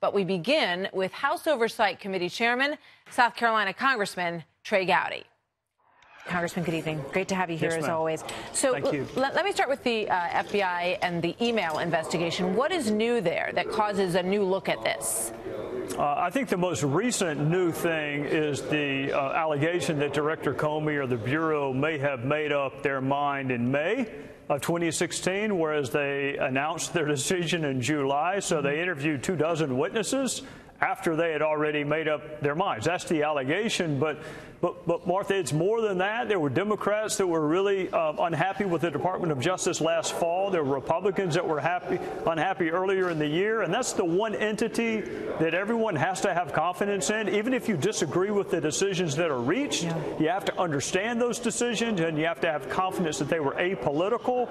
But we begin with House Oversight Committee Chairman, South Carolina Congressman Trey Gowdy. Congressman, good evening. Great to have you here, as always. So let me start with the FBI and the email investigation. What is new there that causes a new look at this? I think the most recent new thing is the allegation that Director Comey or the Bureau may have made up their mind in May of 2016, whereas they announced their decision in July. So they interviewed 24 witnesses after they had already made up their minds. That's the allegation. But Martha, it's more than that. There were Democrats that were really unhappy with the Department of Justice last fall. There were Republicans that were unhappy earlier in the year. And that's the one entity that everyone has to have confidence in. Even if you disagree with the decisions that are reached, you have to understand those decisions and you have to have confidence that they were apolitical.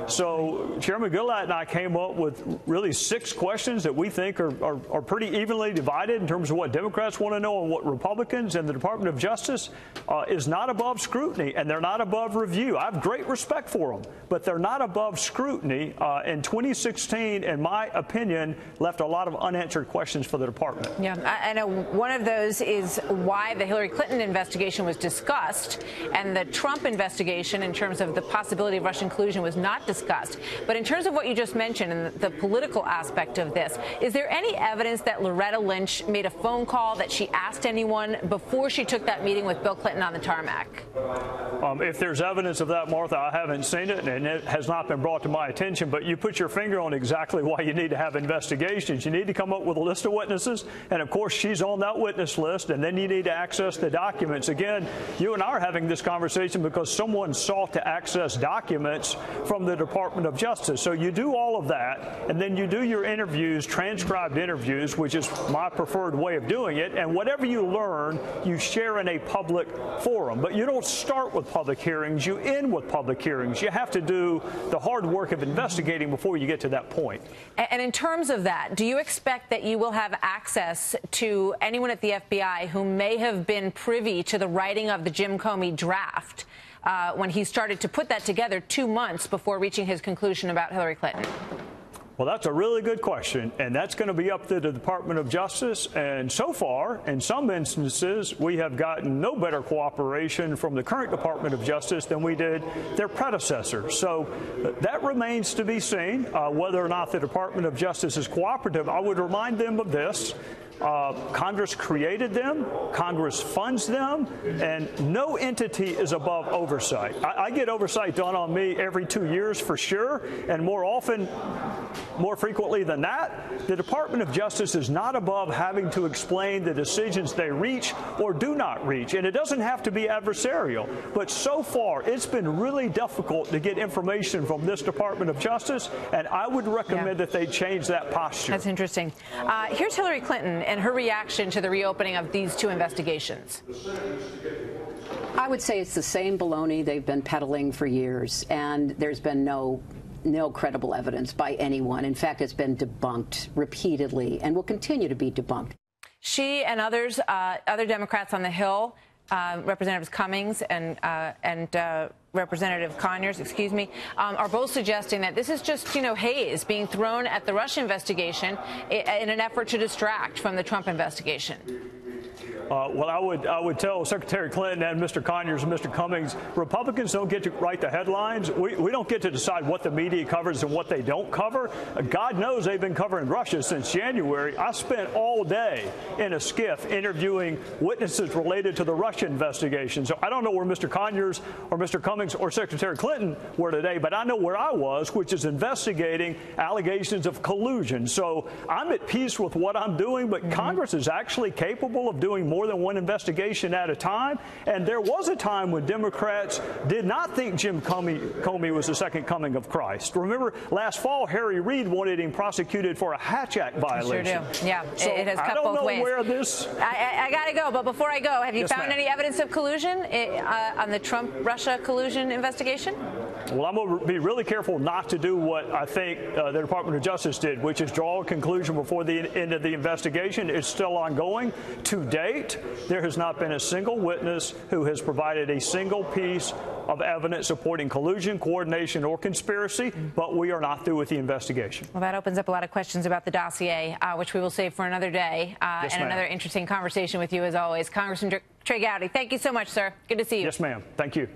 So Chairman Gillette and I came up with really 6 questions that we think are pretty evenly divided in terms of what Democrats want to know and what Republicans, and the Department of Justice is not above scrutiny, and they're not above review. I have great respect for them, but they're not above scrutiny. In 2016, in my opinion, left a lot of unanswered questions for the department. Yeah, I know one of those is why the Hillary Clinton investigation was discussed and the Trump investigation in terms of the possibility of Russian collusion was not discussed. But in terms of what you just mentioned and the political aspect of this, is there any evidence that Loretta Lynch made a phone call, that she asked anyone before she took that meeting with Bill Clinton on the tarmac? If there's evidence of that, Martha, I haven't seen it, and it has not been brought to my attention. But you put your finger on exactly why you need to have investigations. You need to come up with a list of witnesses, and of course she's on that witness list, and then you need to access the documents. Again, you and I are having this conversation because someone sought to access documents from the Department of Justice. So you do all of that, and then you do your interviews, transcribed interviews, which is my preferred way of doing it. And whatever you learn, you share in a public forum. But you don't start with public hearings. You end with public hearings. You have to do the hard work of investigating before you get to that point. And in terms of that, do you expect that you will have access to anyone at the FBI who may have been privy to the writing of the Jim Comey draft when he started to put that together 2 months before reaching his conclusion about Hillary Clinton? Well, that's a really good question, and that's going to be up to the Department of Justice. And so far, in some instances, we have gotten no better cooperation from the current Department of Justice than we did their predecessor. So that remains to be seen, whether or not the Department of Justice is cooperative. I would remind them of this. Congress created them, Congress funds them, and no entity is above oversight. I get oversight done on me every 2 years for sure, and more frequently than that, the Department of Justice is not above having to explain the decisions they reach or do not reach. And it doesn't have to be adversarial. But so far, it's been really difficult to get information from this Department of Justice, and I would recommend that they change that posture. That's interesting. Here's Hillary Clinton and her reaction to the reopening of these 2 investigations. I would say it's the same baloney they've been peddling for years, and there's been no credible evidence by anyone. In fact, it's been debunked repeatedly and will continue to be debunked. She and others, other Democrats on the Hill, Representatives Cummings and Representative Conyers, are both suggesting that this is just, haze being thrown at the Russia investigation in an effort to distract from the Trump investigation. Well, I would tell Secretary Clinton and Mr. Conyers and Mr. Cummings, Republicans don't get to write the headlines. We don't get to decide what the media covers and what they don't cover. God knows they've been covering Russia since January. I spent all day in a skiff interviewing witnesses related to the Russia investigation. So I don't know where Mr. Conyers or Mr. Cummings or Secretary Clinton were today, but I know where I was, which is investigating allegations of collusion. So I'm at peace with what I'm doing, but Congress is actually capable of doing more than one investigation at a time. And there was a time when Democrats did not think Jim Comey was the second coming of Christ. Remember, last fall, Harry Reid wanted him prosecuted for a Hatch Act violation. Sure do. Yeah, so it has cut both ways. I don't know where this... I got to go, but before I go, have you found any evidence of collusion on the Trump-Russia collusion investigation? Well, I'm going to be really careful not to do what I think the Department of Justice did, which is draw a conclusion before the end of the investigation. It's still ongoing. To date, there has not been a single witness who has provided a single piece of evidence supporting collusion, coordination, or conspiracy, but we are not through with the investigation. Well, that opens up a lot of questions about the dossier, which we will save for another day, Yes, and another interesting conversation with you as always. Congressman Trey Gowdy, thank you so much, sir. Good to see you. Yes, ma'am. Thank you.